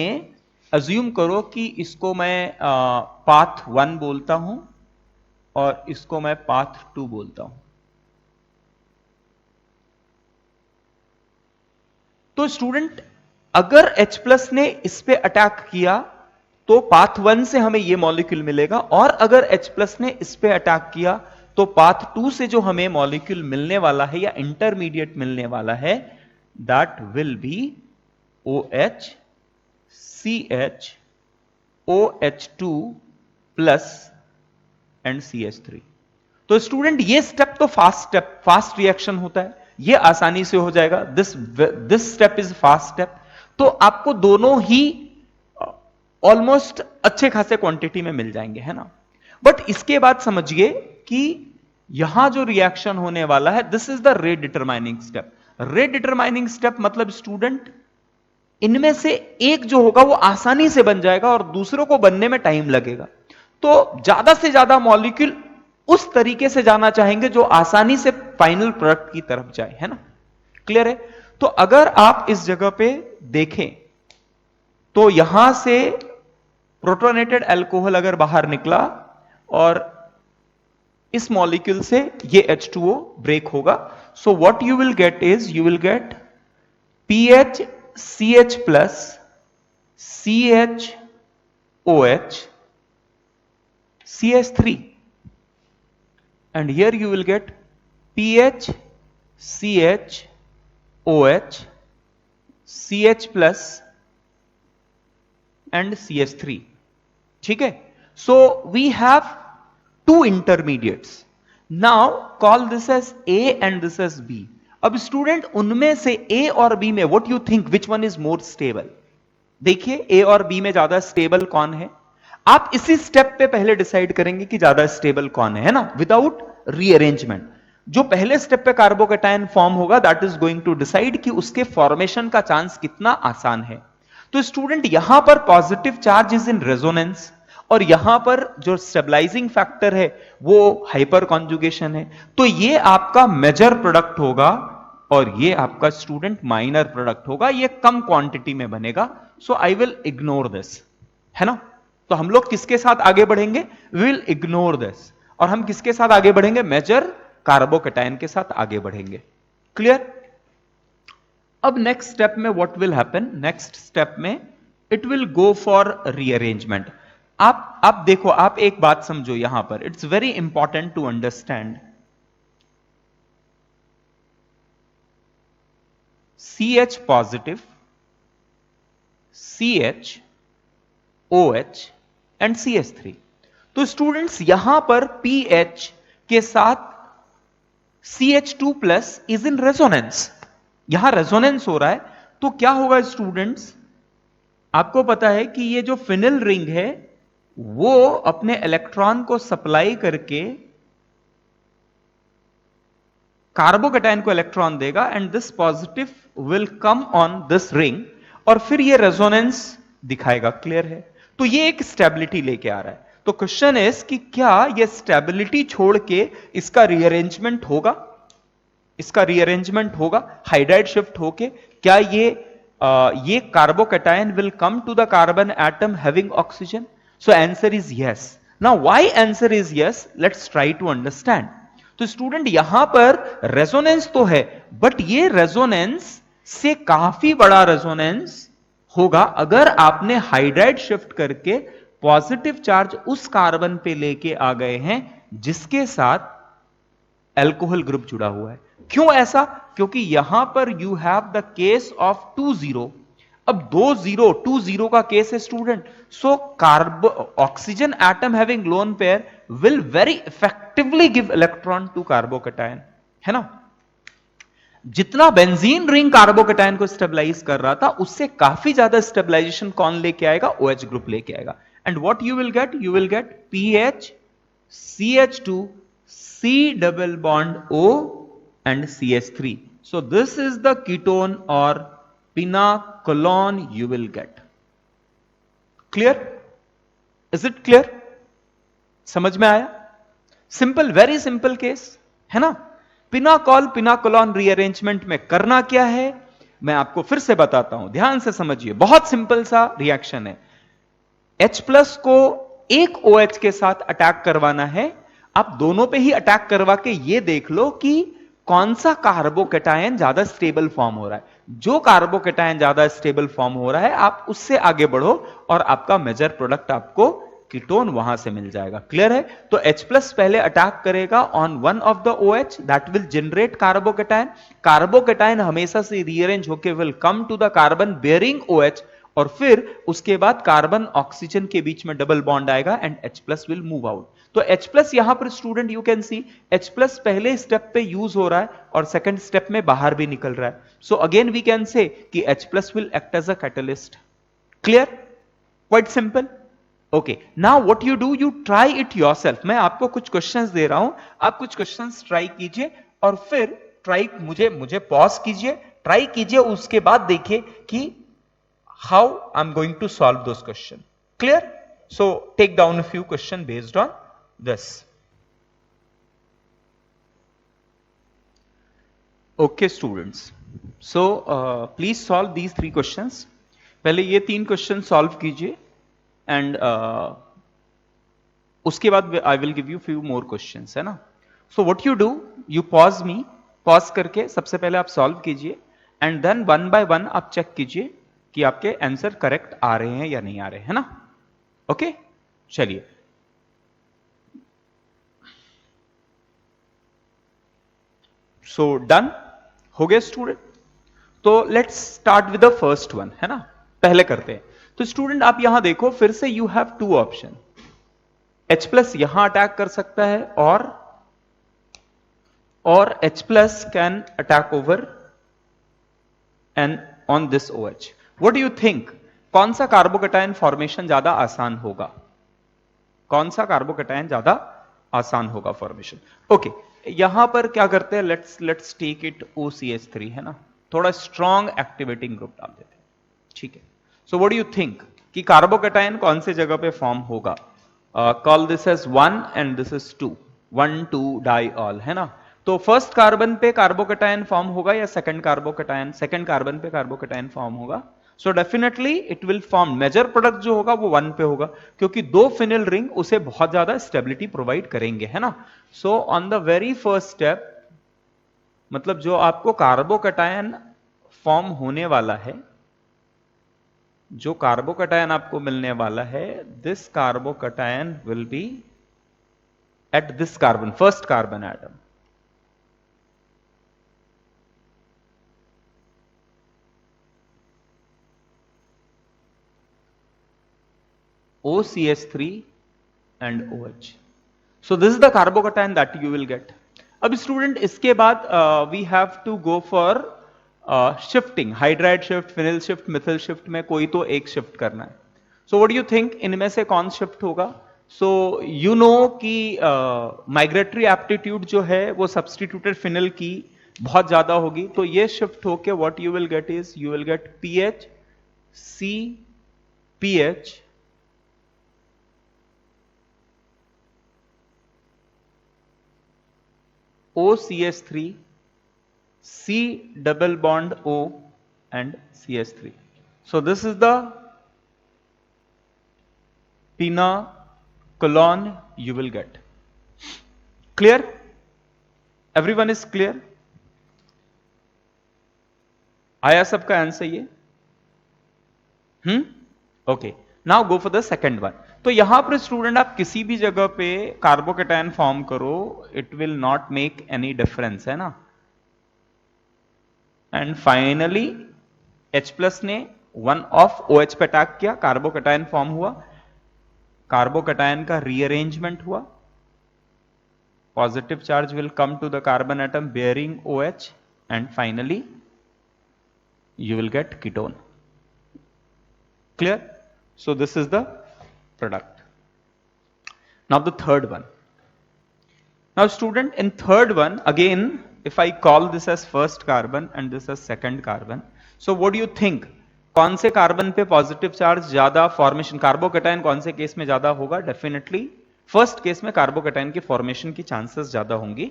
अज्यूम करो कि इसको मैं पाथ 1 बोलता हूं और इसको मैं पाथ 2 बोलता हूं, तो स्टूडेंट अगर H+ ने इस पे अटैक किया तो पाथ 1 से हमें यह मॉलिक्यूल मिलेगा, और अगर H+ ने इस पे अटैक किया तो पाथ 2 से जो हमें मॉलिक्यूल मिलने वाला है या इंटरमीडिएट मिलने वाला है, that will B OH CH OH2 plus and CH3। तो स्टूडेंट ये स्टेप तो फास्ट रिएक्शन होता है, ये आसानी से हो जाएगा। This step is fast step. तो आपको दोनों ही ऑलमोस्ट अच्छे खासे क्वांटिटी में मिल जाएंगे, है ना। बट इसके बाद समझिए कि यहां जो रिएक्शन होने वाला है, this is the rate determining step. Rate determining step मतलब स्टूडेंट इनमें से एक जो होगा वो आसानी से बन जाएगा और दूसरों को बनने में टाइम लगेगा। तो ज्यादा से ज्यादा मॉलिक्यूल उस तरीके से जाना चाहेंगे जो आसानी से फाइनल प्रोडक्ट की तरफ जाए, है ना। क्लियर है। तो अगर आप इस जगह पे देखें तो यहां से प्रोटोनेटेड अल्कोहल अगर बाहर निकला और इस मॉलिक्यूल से ये H2O ब्रेक होगा, सो what you will get is you will gate PH CH plus CHOH CH3, and here you will get PH CHOH CH plus and CH3। ठीक है। So we have two intermediates. Now call this as A and this as B. अब student उनमें से A और B में what you think which one is more stable? देखिए A और B में ज्यादा स्टेबल कौन है, आप इसी स्टेप पे पहले डिसाइड करेंगे कि ज्यादा स्टेबल कौन है ना, विदाउट रीअरेंजमेंट। जो पहले स्टेप पे कार्बोकेटायन फॉर्म होगा that is going to decide कि उसके फॉर्मेशन का चांस कितना आसान है। तो स्टूडेंट यहां पर positive charge is in resonance, और यहां पर जो स्टेबलाइजिंग फैक्टर है वो हाइपर कॉन्जुगेशन है। तो ये आपका मेजर प्रोडक्ट होगा और ये आपका स्टूडेंट माइनर प्रोडक्ट होगा, ये कम क्वांटिटी में बनेगा। सो आई विल इग्नोर दिस, है ना। तो हम लोग किसके साथ आगे बढ़ेंगे, वी विल इग्नोर दिस, और हम किसके साथ आगे बढ़ेंगे, मेजर कार्बोकेटायन के साथ आगे बढ़ेंगे। क्लियर। अब नेक्स्ट स्टेप में what will happen, next step में it will go for rearrangement. आप देखो, आप एक बात समझो यहां पर, it's very important to understand. CH positive, CH OH and CH3। तो स्टूडेंट्स यहां पर PH के साथ CH2 plus is in resonance, यहां रेजोनेंस हो रहा है। तो क्या होगा स्टूडेंट्स, आपको पता है कि ये जो फिनिल रिंग है वो अपने इलेक्ट्रॉन को सप्लाई करके कार्बोकेटायन को इलेक्ट्रॉन देगा, and this positive will come on this ring, और फिर ये रेजोनेंस दिखाएगा। क्लियर है। तो ये एक स्टेबिलिटी लेके आ रहा है। तो क्वेश्चन इज कि क्या ये स्टेबिलिटी छोड़ के इसका रीअरेंजमेंट होगा, इसका रीअरेंजमेंट होगा हाइड्राइड शिफ्ट होके, क्या ये carbocation will come to the carbon atom having oxygen? So answer is yes. Now why answer is yes? Let's try to understand. तो स्टूडेंट यहां पर रेजोनेंस तो है, बट ये रेजोनेंस से काफी बड़ा रेजोनेंस होगा अगर आपने हाइड्राइड शिफ्ट करके पॉजिटिव चार्ज उस कार्बन पे लेके आ गए हैं जिसके साथ अल्कोहल ग्रुप जुड़ा हुआ है। क्यों ऐसा? क्योंकि यहां पर you have the case of 2 0। अब 2 0 का केस है student. So oxygen atom having lone pair will very effectively give electron to carbocation, है ना। जितना बेंजीन रिंग कार्बोकेटायन को स्टेबलाइज कर रहा था उससे काफी ज्यादा स्टेबलाइजेशन कौन लेके आएगा? OH ग्रुप लेके आएगा. And what you will gate PH CH2 C double bond O and CH3. So this is the ketone or pinacolon you will get. Clear? Is it clear? समझ में आया? सिंपल, वेरी सिंपल केस है ना. Pinnacle pinacolone rearrangement में करना क्या है मैं आपको फिर से बताता हूं, ध्यान से समझिए. बहुत सिंपल सा रिएक्शन है. H प्लस को एक OH के साथ अटैक करवाना है. आप दोनों पे ही अटैक करवा के ये देख लो कि कौन सा कार्बोकेटायन ज्यादा स्टेबल फॉर्म हो रहा है. जो कार्बोकेटायन ज्यादा स्टेबल फॉर्म हो रहा है आप उससे आगे बढ़ो और आपका मेजर प्रोडक्ट आपको कीटोन वहां से मिल जाएगा. क्लियर है? तो H प्लस पहले अटैक करेगा on one of the OH that will generate carbocation. Carbocation हमेशा से रीअरेंज होकर will come to the carbon bearing OH और फिर उसके बाद कार्बन ऑक्सीजन के बीच में डबल बॉन्ड आएगा and H plus will move out. तो H प्लस यहां पर student you can see H plus पहले स्टेप पे यूज हो रहा है और सेकंड स्टेप में बाहर भी निकल रहा है. So again we can say कि H plus will act as a catalyst. Clear? Quite simple. Okay, now what you do, you try it yourself. मैं आपको कुछ क्वेश्चंस दे रहा हूं, आप कुछ क्वेश्चंस ट्राई कीजिए और फिर ट्राई मुझे पॉज कीजिए, ट्राई कीजिए, उसके बाद देखिए कि how I'm going to solve those questions. Clear? So take down a few questions based on this. Okay students, so please solve these three questions. पहले ये 3 क्वेश्चन सॉल्व कीजिए एंड उसके बाद I will give you few more questions, है ना. So what you do, you pause me, pause करके सबसे पहले आप सॉल्व कीजिए and then one by one आप चेक कीजिए कि आपके आंसर करेक्ट आ रहे हैं या नहीं आ रहे हैं, है ना. ओके, चलिए. सो डन हो गया स्टूडेंट. तो let's start with the first one, है ना. पहले करते हैं. तो स्टूडेंट आप यहां देखो फिर से, you have 2 option. H plus यहां अटैक कर सकता है और H plus can attack over and on this OH. What do you think? कौन सा कार्बोकेटायन फॉर्मेशन ज्यादा आसान होगा? कौन सा कार्बोकेटायन ज्यादा आसान होगा फॉर्मेशन? ओके, यहां पर क्या करते हैं, लेट्स टेक इट OCH3, है ना. थोड़ा स्ट्रॉन्ग एक्टिवेटिंग ग्रुप डाल देते हैं. ठीक है. So what do you think कि कार्बोकेटायन कौन से जगह पे फॉर्म होगा? Call this as 1 and this is 2, 1,2 diol, है ना. तो फर्स्ट कार्बन पे कार्बोकेटायन फॉर्म होगा या सेकंड कार्बन पे कार्बोकेटायन फॉर्म होगा? So definitely it will form, major product जो होगा वो 1 पे होगा क्योंकि 2 फिनिल रिंग उसे बहुत ज्यादा स्टेबिलिटी प्रोवाइड करेंगे, है ना. So on the very first step, मतलब जो आपको कार्बोकेटायन फॉर्म होने वाला है, जो कार्बोकेटायन आपको मिलने वाला है, this carbocation will be at this carbon, first carbon atom. OCH3 and OH. So this is the carbocation that you will get. अब स्टूडेंट इसके बाद we have to go for shifting, hydride shift, phenyl shift, Mithil shift में कोई तो एक shift करना है. So what do you think, इनमें से कौन शिफ्ट होगा? So you know कि माइग्रेटरी एप्टीट्यूड जो है वो सब्सटीट्यूटेड फिनिल की बहुत ज्यादा होगी, तो ये शिफ्ट होके what you will get is you will get PH C PH OCH3 C double bond O and CH3. So this is the pinacolon you will get. Clear? Everyone is clear? आया सबका answer ये? Okay, now go for the second one. तो यहां पर student आप किसी भी जगह पे कार्बोकेटायन फॉर्म करो, it will not make any difference, है ना. एंड फाइनली H प्लस ने 1 ऑफ OH पे अटैक किया, कार्बोकेटायन फॉर्म हुआ, कार्बोकेटायन का रीअरेंजमेंट हुआ, positive charge will come to the carbon atom bearing OH and finally you will get ketone. Clear? So this is the product. Now the third one. Now student, in third one, again, if I call this as first carbon and this as second carbon, so what do you think? कौन से carbon पे positive charge ज्यादा formation, carbocation कौन से case में ज्यादा होगा? Definitely first case में कार्बोकैटायन की फॉर्मेशन की चांसेस ज्यादा होंगी,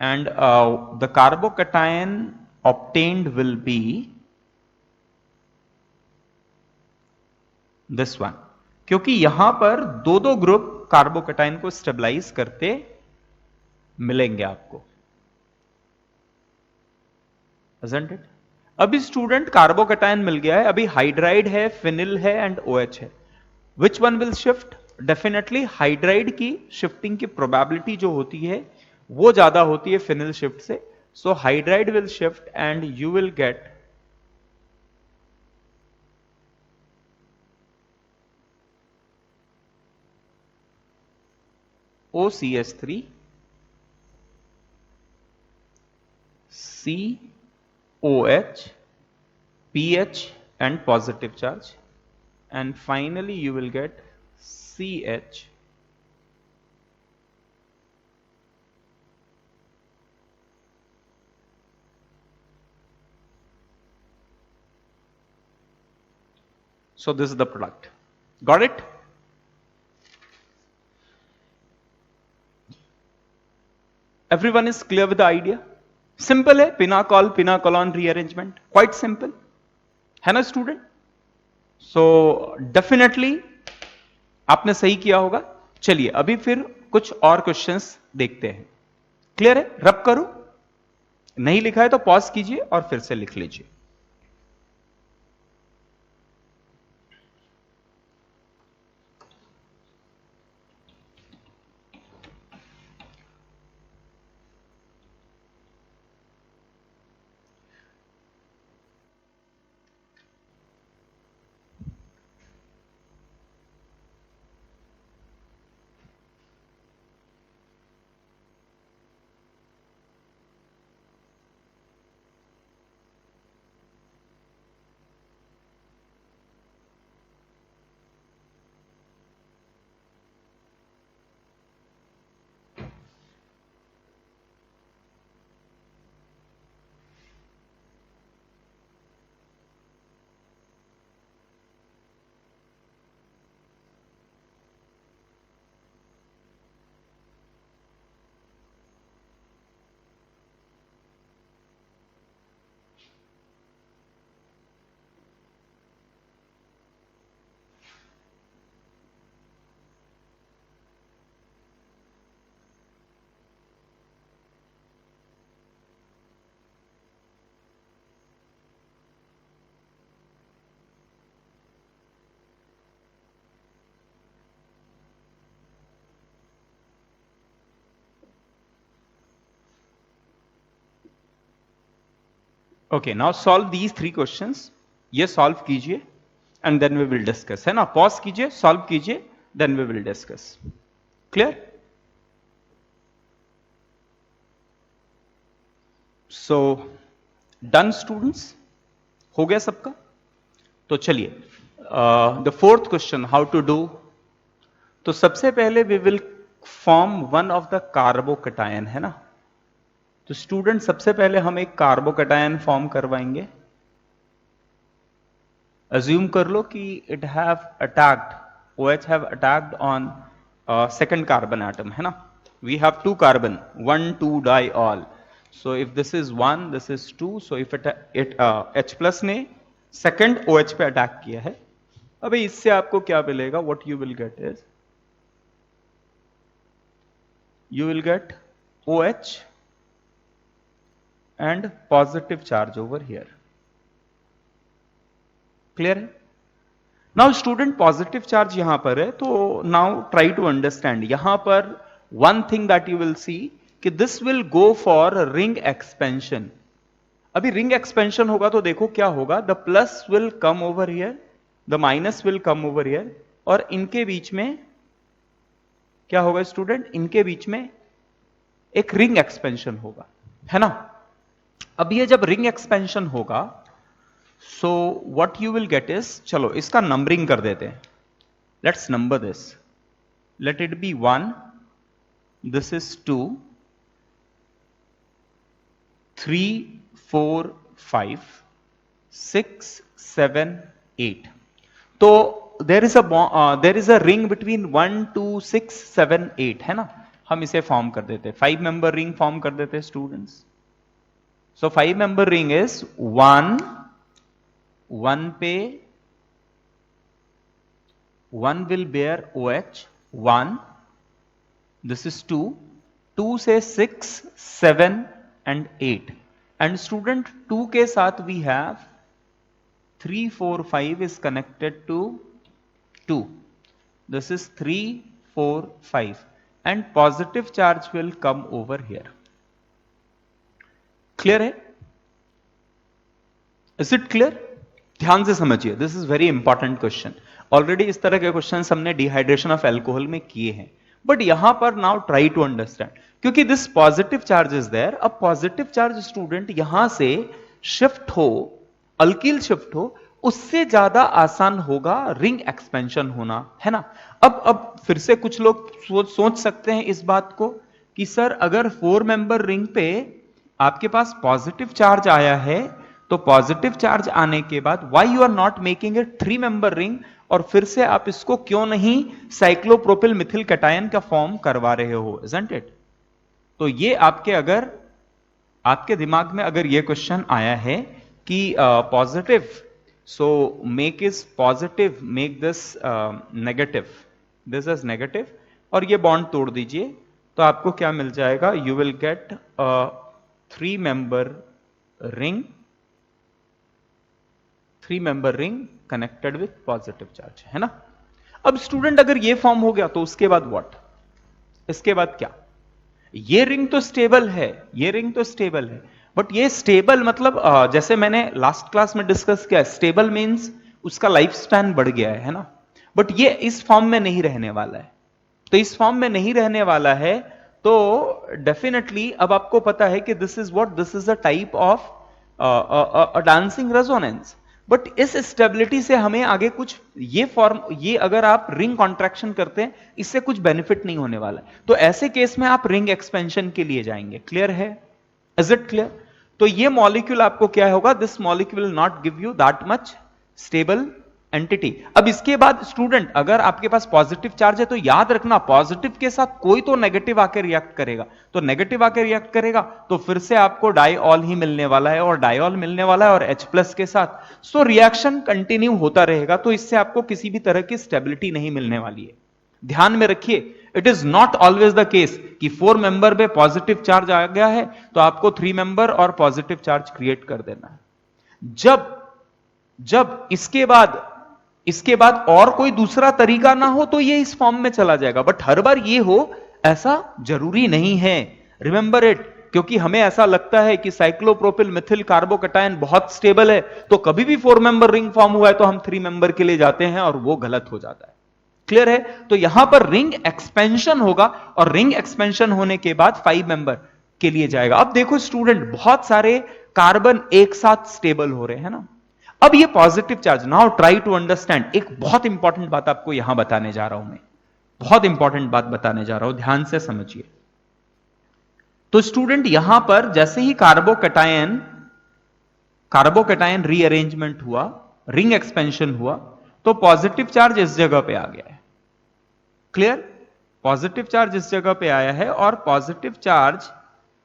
and the carbocation obtained will be this one, क्योंकि यहां पर दो दो ग्रुप कार्बोकैटायन को स्टेबलाइज करते मिलेंगे आपको, isn't it? अभी स्टूडेंट कार्बोकैटायन मिल गया है, अभी हाइड्राइड है, फिनिल है एंड OH है. Which one will shift? Definitely hydride की शिफ्टिंग की प्रोबेबिलिटी जो होती है वो ज्यादा होती है फिनिल शिफ्ट से. So hydride will shift and you will get OCH3 COH pH and positive charge, and finally you will get CH so this is the product. Got it? Everyone is clear with the idea? Simple है, pinnacle pinacolone rearrangement, quite simple है ना student? So definitely आपने सही किया होगा. चलिए अभी फिर कुछ और क्वेश्चंस देखते हैं. क्लियर है? रब करो, नहीं लिखा है तो पॉज कीजिए और फिर से लिख लीजिए. Okay, now solve these 3 questions. ये सॉल्व कीजिए and then we will discuss, है ना? पॉज कीजिए, सॉल्व कीजिए, then we will discuss. Clear? So done students, हो गया सबका? तो चलिए the fourth question, how to do. तो सबसे पहले we will form one of the carbocation, है ना? तो स्टूडेंट सबसे पहले हम एक कार्बोकैटायन फॉर्म करवाएंगे. अज्यूम कर लो कि it have attacked, OH have attacked on second carbon atom, है ना? We have 2 carbon, 1 2 diol. So if this is 1, this is 2, so if it H plus ने सेकंड OH पे अटैक किया है. अभी इससे आपको क्या मिलेगा? What you will get is you will get OH and positive charge over here. Clear है? Now student, positive charge यहां पर है, तो now try to understand. यहां पर one thing that you will see कि this will go for ring expansion. अभी ring expansion होगा तो देखो क्या होगा, the plus will come over here, the minus will come over here, और इनके बीच में क्या होगा स्टूडेंट? इनके बीच में एक रिंग एक्सपेंशन होगा, है ना? अब ये जब रिंग एक्सपेंशन होगा, सो what you will get is, चलो इसका नंबरिंग कर देते हैं, let's number this, let it be 1, this is 2, 3, 4, 5, 6, 7, 8. तो there is a ring between 1, 2, 6, 7, 8 है ना, हम इसे फॉर्म कर देते, 5 मेंबर रिंग फॉर्म कर देते students. So 5 member ring is 1, 1 पे 1 will bear OH 1, this is 2, 2 से 6, 7 and 8, and student 2 के साथ we have 3, 4, 5 is connected to 2, this is 3, 4, 5 and positive charge will come over here. Clear है? Is it clear? ध्यान से समझिए, this is very important question. Already इस तरह के क्वेश्चन हमने डिहाइड्रेशन ऑफ एल्कोहल में किए हैं, बट यहां पर नाउ ट्राई टू अंडरस्टैंड, क्योंकि this positive charge is there. अब पॉजिटिव चार्ज स्टूडेंट यहां से शिफ्ट हो, अल्किल शिफ्ट हो, उससे ज्यादा आसान होगा रिंग एक्सपेंशन होना, है ना। अब फिर से कुछ लोग सोच सकते हैं इस बात को कि सर अगर 4 मेंबर रिंग पे आपके पास पॉजिटिव चार्ज आया है, तो पॉजिटिव चार्ज आने के बाद why you are not making a 3 member ring, और फिर से आप इसको क्यों नहीं साइक्लोप्रोपिल मिथिल कैटायन का फॉर्म करवा रहे हो, इजंट इट? तो ये आपके दिमाग में अगर ये क्वेश्चन आया है कि positive, so make is positive, make this negative, this is negative, और ये बॉन्ड तोड़ दीजिए, तो आपको क्या मिल जाएगा? You will gate 3 member ring, 3 member ring connected with positive charge, है ना। अब स्टूडेंट अगर ये फॉर्म हो गया तो उसके बाद व्हाट? इसके बाद क्या? ये रिंग तो स्टेबल है, ये रिंग तो स्टेबल है, बट ये स्टेबल मतलब जैसे मैंने लास्ट क्लास में डिस्कस किया, स्टेबल मींस उसका लाइफ स्पैन बढ़ गया है ना, बट ये इस फॉर्म में नहीं रहने वाला है। तो इस फॉर्म में नहीं रहने वाला है, तो डेफिनेटली अब आपको पता है कि this is what, this is a type of dancing resonance. But इस स्टेबिलिटी से हमें आगे कुछ ये अगर आप रिंग कॉन्ट्रैक्शन करते हैं, इससे कुछ बेनिफिट नहीं होने वाला है, तो ऐसे केस में आप रिंग एक्सपेंशन के लिए जाएंगे। क्लियर है? Is it clear? तो ये मॉलिक्यूल आपको क्या होगा? This molecule will not give you that much stable entity. अब इसके बाद स्टूडेंट अगर आपके पास पॉजिटिव चार्ज है, तो याद रखना पॉजिटिव के साथ कोई तो नेगेटिव आके रिएक्ट करेगा, तो नेगेटिव आके रिएक्ट करेगा तो फिर से आपको डाइऑल ही मिलने वाला है, और डाइऑल मिलने वाला है और H+ के साथ, सो रिएक्शन कंटिन्यू होता रहेगा, तो इससे आपको किसी भी तरह की स्टेबिलिटी नहीं मिलने वाली है। ध्यान में रखिए, it is not always the case कि 4 मेंबर में पॉजिटिव चार्ज आ गया है तो आपको 3 मेंबर और पॉजिटिव चार्ज क्रिएट कर देना है। जब इसके बाद और कोई दूसरा तरीका ना हो तो ये इस फॉर्म में चला जाएगा, बट हर बार ये हो ऐसा जरूरी नहीं है, रिमेंबर इट। क्योंकि हमें ऐसा लगता है कि साइक्लोप्रोपिल मिथिल कार्बोकैटायन बहुत स्टेबल है, तो कभी भी 4 मेंबर रिंग फॉर्म हुआ है तो हम 3 मेंबर के लिए जाते हैं, और वो गलत हो जाता है। क्लियर है? तो यहां पर रिंग एक्सपेंशन होगा, और रिंग एक्सपेंशन होने के बाद 5 मेंबर के लिए जाएगा। अब देखो स्टूडेंट, बहुत सारे कार्बन एक साथ स्टेबल हो रहे हैं ना। अब ये positive charge, now try to understand, एक बहुत इंपॉर्टेंट बात आपको यहां बताने जा रहा हूं मैं, बहुत इंपॉर्टेंट बात बताने जा रहा हूं, ध्यान से समझिए। तो स्टूडेंट यहां पर जैसे ही कार्बोकैटायन रीअरेंजमेंट हुआ, रिंग एक्सपेंशन हुआ, तो पॉजिटिव चार्ज इस जगह पे आ गया है। क्लियर? पॉजिटिव चार्ज इस जगह पे आया है, और पॉजिटिव चार्ज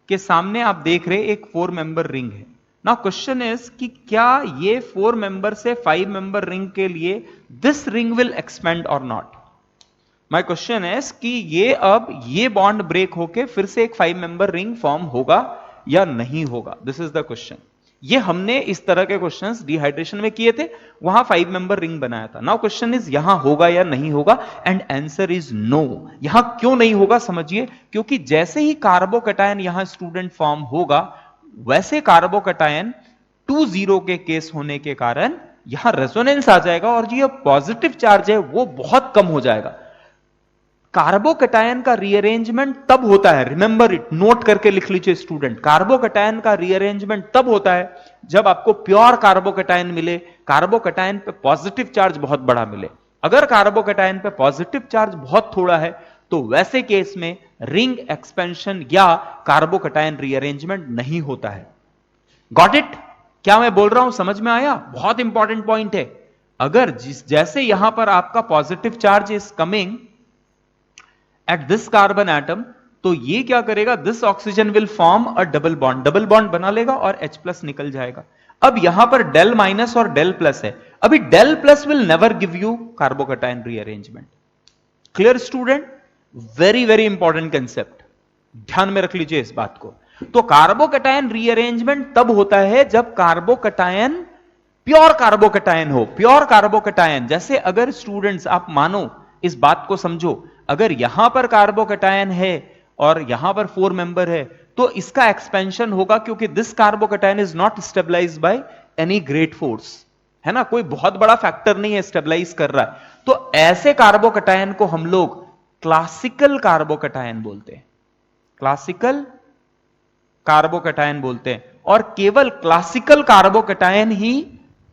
के सामने आप देख रहे एक 4 मेंबर रिंग है। नाउ क्वेश्चन इज कि क्या ये 4 मेंबर से 5 मेंबर रिंग के लिए दिस रिंग विल एक्सपेंड और नॉट? माय क्वेश्चन इज कि ये बॉन्ड ब्रेक होके फिर से एक 5 मेंबर रिंग फॉर्म होगा या नहीं होगा? This is the question. ये हमने इस तरह के क्वेश्चंस डिहाइड्रेशन में किए थे, वहां 5 मेंबर रिंग बनाया था। नाउ क्वेश्चन इज यहां होगा या नहीं होगा, एंड आंसर इज नो। यहां क्यों नहीं होगा समझिए, क्योंकि जैसे ही कार्बोकैटायन यहां स्टूडेंट फॉर्म होगा, वैसे कार्बोकैटायन 2,0 के केस होने के कारण यहां रेजोनेंस आ जाएगा, और जो पॉजिटिव चार्ज है वो बहुत कम हो जाएगा। कार्बोकैटायन का रीअरेंजमेंट तब होता है, रिमेंबर इट, नोट करके लिख लीजिए स्टूडेंट, कार्बोकैटायन का रीअरेंजमेंट तब होता है जब आपको प्योर कार्बोकैटायन मिले, कार्बोकैटायन पे पॉजिटिव चार्ज बहुत बड़ा मिले। अगर कार्बोकैटायन पे पॉजिटिव चार्ज बहुत थोड़ा है तो वैसे केस में रिंग एक्सपेंशन या कार्बोकैटायन रीअरेंजमेंट नहीं होता है। Got it? क्या मैं बोल रहा हूं समझ में आया? बहुत इंपॉर्टेंट पॉइंट है। अगर जैसे यहां पर आपका positive charge is coming at this carbon atom, तो ये क्या करेगा, this oxygen will form a double bond बना लेगा और H प्लस निकल जाएगा। अब यहां पर डेल माइनस और डेल प्लस है, अभी del plus will never give you carbocation rearrangement. Clear student? Very very important concept, ध्यान में रख लीजिए इस बात को। तो कार्बोकैटायन रीअरेंजमेंट तब होता है जब कार्बोकैटायन प्योर कार्बोकैटायन हो। प्योर कार्बोकैटायन जैसे अगर स्टूडेंट्स आप मानो, इस बात को समझो, अगर यहां पर कार्बोकैटायन है और यहां पर 4 मेंबर है तो इसका एक्सपेंशन होगा क्योंकि this carbocation is not stabilized by any great force, है ना, कोई बहुत बड़ा फैक्टर नहीं है स्टेबलाइज कर रहा है। तो ऐसे कार्बोकैटायन को हम लोग क्लासिकल कार्बोकैटायन बोलते हैं, क्लासिकल कार्बोकैटायन बोलते हैं। और केवल क्लासिकल कार्बोकैटायन ही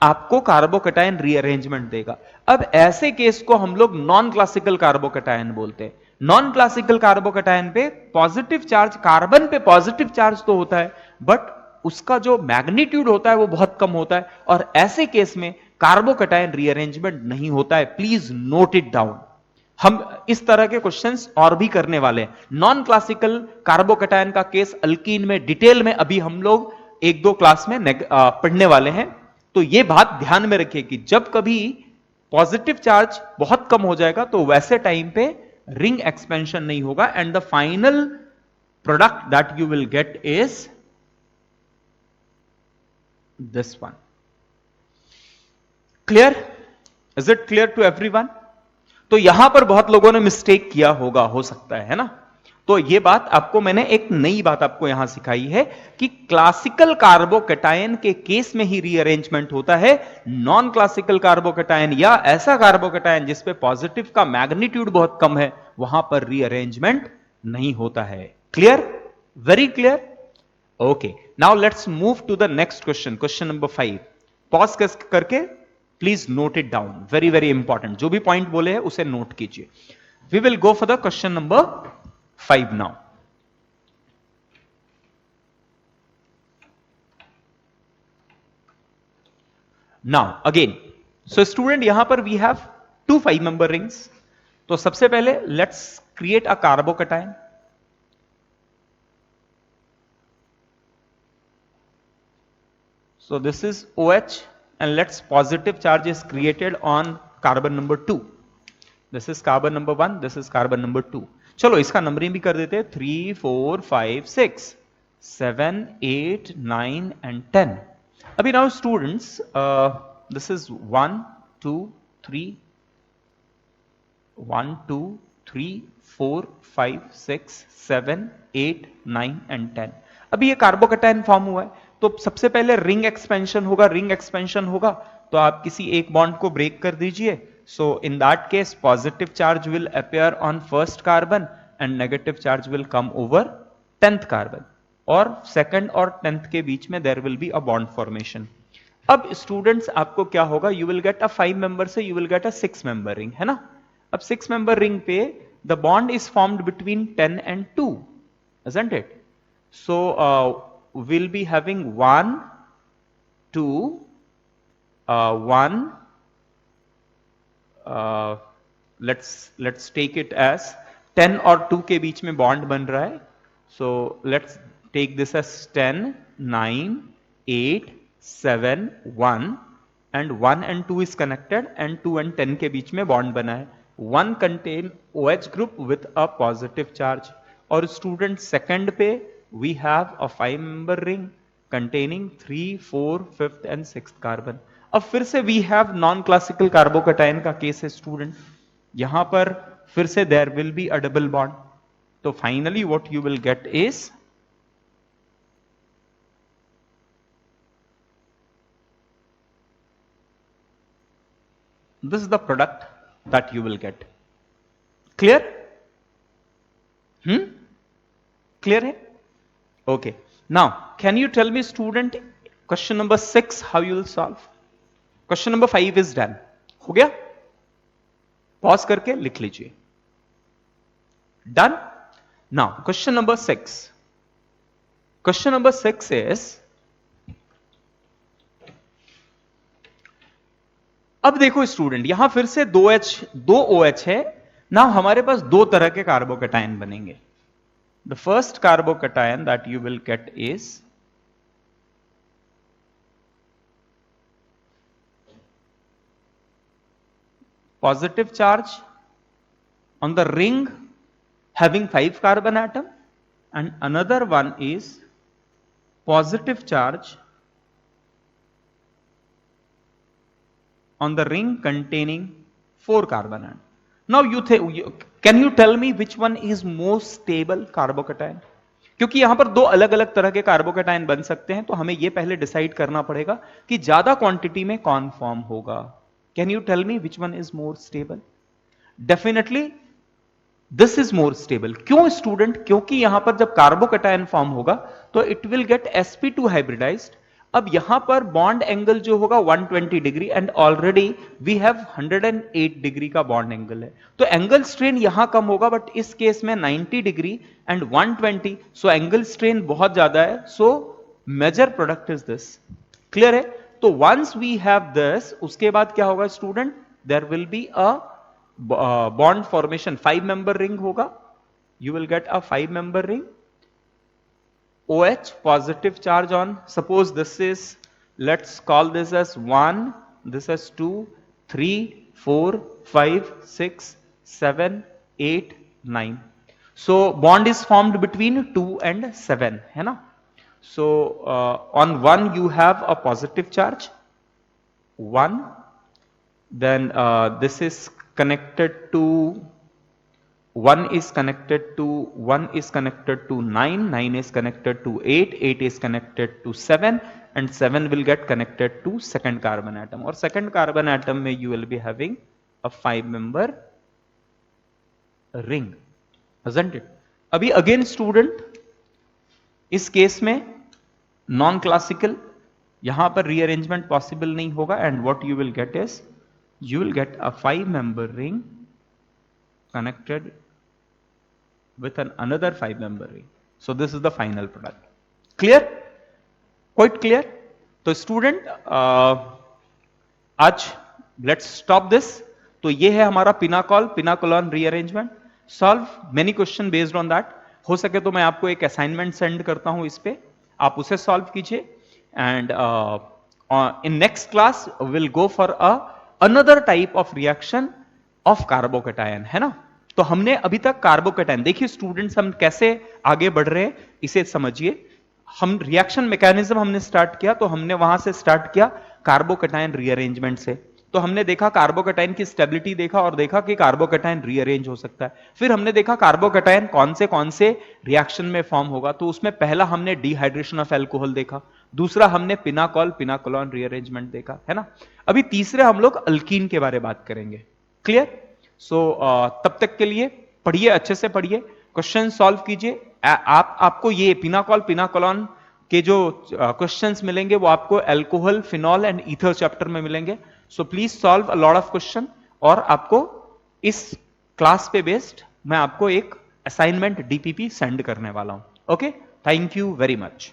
आपको कार्बोकैटायन रीअरेंजमेंट देगा। अब ऐसे केस को हम लोग नॉन क्लासिकल कार्बोकैटायन बोलते हैं। नॉन क्लासिकल कार्बोकैटायन पे पॉजिटिव चार्ज, कार्बन पे पॉजिटिव चार्ज तो होता है बट उसका जो मैग्नीट्यूड होता है वो बहुत कम होता है, और ऐसे केस में कार्बोकैटायन रीअरेंजमेंट नहीं होता है। Please note it down. हम इस तरह के क्वेश्चंस और भी करने वाले हैं। नॉन क्लासिकल कार्बोकैटायन का केस अल्कीन में डिटेल में अभी हम लोग एक दो क्लास में पढ़ने वाले हैं। तो यह बात ध्यान में रखिए कि जब कभी पॉजिटिव चार्ज बहुत कम हो जाएगा तो वैसे टाइम पे रिंग एक्सपेंशन नहीं होगा and the final product that you will get is this one. Clear? Is it clear to everyone? तो यहां पर बहुत लोगों ने मिस्टेक किया होगा, हो सकता है ना। तो यह बात आपको मैंने एक नई बात आपको यहां सिखाई है कि क्लासिकल कार्बोकैटायन के केस में ही रीअरेंजमेंट होता है। नॉन क्लासिकल कार्बोकैटायन या ऐसा कार्बोकैटायन जिसपे पॉजिटिव का मैग्नीट्यूड बहुत कम है, वहां पर रीअरेंजमेंट नहीं होता है। Clear? Very clear? Okay, now let's move to the next question, question number 5। Pause करके please note it down, very very important. जो भी पॉइंट बोले हैं उसे नोट कीजिए। We will go for the question number 5 now. Now again, so student यहां पर we have 2 5 member rings. तो सबसे पहले let's create a carbocation. So this is OH and let's positive charge is created on carbon number 2. This is carbon number 1, this is carbon number 2. चलो इसका numbering भी कर देते हैं, 3 4 5 6 7 8 9 and 10. अभी now students, this is 1 2 3 1 2 3 4 5 6 7 8 9 and 10. अभी ये carbocation form हुआ है तो सबसे पहले रिंग एक्सपेंशन होगा। रिंग एक्सपेंशन होगा तो आप किसी एक बॉन्ड को ब्रेक कर दीजिए। So in that case positive charge will appear on first carbon and negative charge will come over 10th carbon, और सेकंड और 10th के बीच में there will be a bond formation. अब स्टूडेंट्स आपको क्या होगा, you will get a 5 member से you will get a 6 member ring, है ना। अब 6 मेंबर रिंग पे the bond is formed between 10 and 2, isn't it? So we'll be having 1 2 1, let's take it as 10 और 2 के बीच में बॉन्ड बन रहा है। So let's take this as 10 9 8 7 1 and 1 and 2 is connected and 2 and 10 के बीच में बॉन्ड बना है। 1 contain OH group with a positive charge, और स्टूडेंट सेकंड पे we have a 5 member ring containing 3 4 5th and 6th carbon. अब फिर से we have non classical carbocation का केस है स्टूडेंट। यहां पर फिर से there will be a double bond, तो finally what you will get is this is the product that you will get. Clear? Clear है? Okay, now can you tell me student, question number 6 how you will solve? Question number 5 is done, हो गया? Pause करके लिख लीजिए। Done. Now question number 6, question number 6 is, अब देखो student, यहां फिर से 2 OH है ना, हमारे पास दो तरह के कार्बोकैटायन बनेंगे। The first carbocation that you will get is positive charge on the ring having 5 carbon atom, and another one is positive charge on the ring containing 4 carbon atom. Now can you tell me which one is most stable carbocation? क्योंकि यहां पर दो अलग अलग तरह के carbocation बन सकते हैं, तो हमें यह पहले डिसाइड करना पड़ेगा कि ज्यादा क्वांटिटी में कौन फॉर्म होगा। Can you tell me which one is more stable? Definitely this is more stable. क्यों स्टूडेंट? क्योंकि यहां पर जब कार्बोकैटायन फॉर्म होगा तो it will get sp2 hybridised. अब यहां पर बॉन्ड एंगल जो होगा 120 degree, and already we have 108 degree का बॉन्ड एंगल है, तो एंगल स्ट्रेन यहां कम होगा, बट इस केस में 90 degree and 120, so angle strain बहुत ज्यादा है, so major product is this. Clear है? तो वंस वी हैव दिस, उसके बाद क्या होगा student? There will be a bond formation, 5 member ring होगा, you will get a 5 member ring, OH positive charge on, suppose this is, let's call this as 1, this as 2, 3, 4, 5, 6, 7, 8, 9. So bond is formed between 2 and 7, है ना? So on 1 you have a positive charge, 1, then this is connected to 1 is connected to 9, 9 is connected to 8, 8 is connected to 7, and 7 will get connected to second carbon atom, or second carbon atom में you will be having a 5 member ring, isn't it? अभी again student, इस case में non classical, यहां पर rearrangement possible नहीं होगा, and what you will get is, you will get a 5 member ring connected with another 5 member ring. So this is the final product. Clear? Quite clear? तो student आज let's stop this. तो ये है हमारा pinacolone rearrangement. Solve many question based on that. हो सके तो मैं आपको एक असाइनमेंट सेंड करता हूं इस पे, आप उसे सॉल्व कीजिए, and in next class will go for another type of reaction of carbocation, है ना? तो हमने अभी तक कार्बोकैटायन, देखिए स्टूडेंट्स हम कैसे आगे बढ़ रहे हैं इसे समझिए। हम रिएक्शन मैकेनिज्म हमने स्टार्ट किया, तो हमने वहां से स्टार्ट किया कार्बोकैटायन रीअरेंजमेंट से। तो हमने देखा कार्बोकैटायन की स्टेबिलिटी देखा, और देखा कि कार्बोकैटायन रीअरेंज हो सकता है। फिर हमने देखा कार्बोकैटायन कौन से रिएक्शन में फॉर्म होगा, तो उसमें पहला हमने डिहाइड्रेशन ऑफ अल्कोहल देखा, दूसरा हमने पिनाकोलॉन रीअरेंजमेंट देखा, है ना? अभी तीसरे हम लोग अल्कीन के बारे में बात करेंगे। क्लियर? सो तब तक के लिए पढ़िए, अच्छे से पढ़िए, क्वेश्चन सॉल्व कीजिए। आपको ये पिनाकोलॉन के जो क्वेश्चंस मिलेंगे वो आपको alcohol, phenol and ether chapter में मिलेंगे। So please solve a lot of question, और आपको इस क्लास पे बेस्ड मैं आपको एक असाइनमेंट डीपीपी सेंड करने वाला हूं। Okay, thank you very much.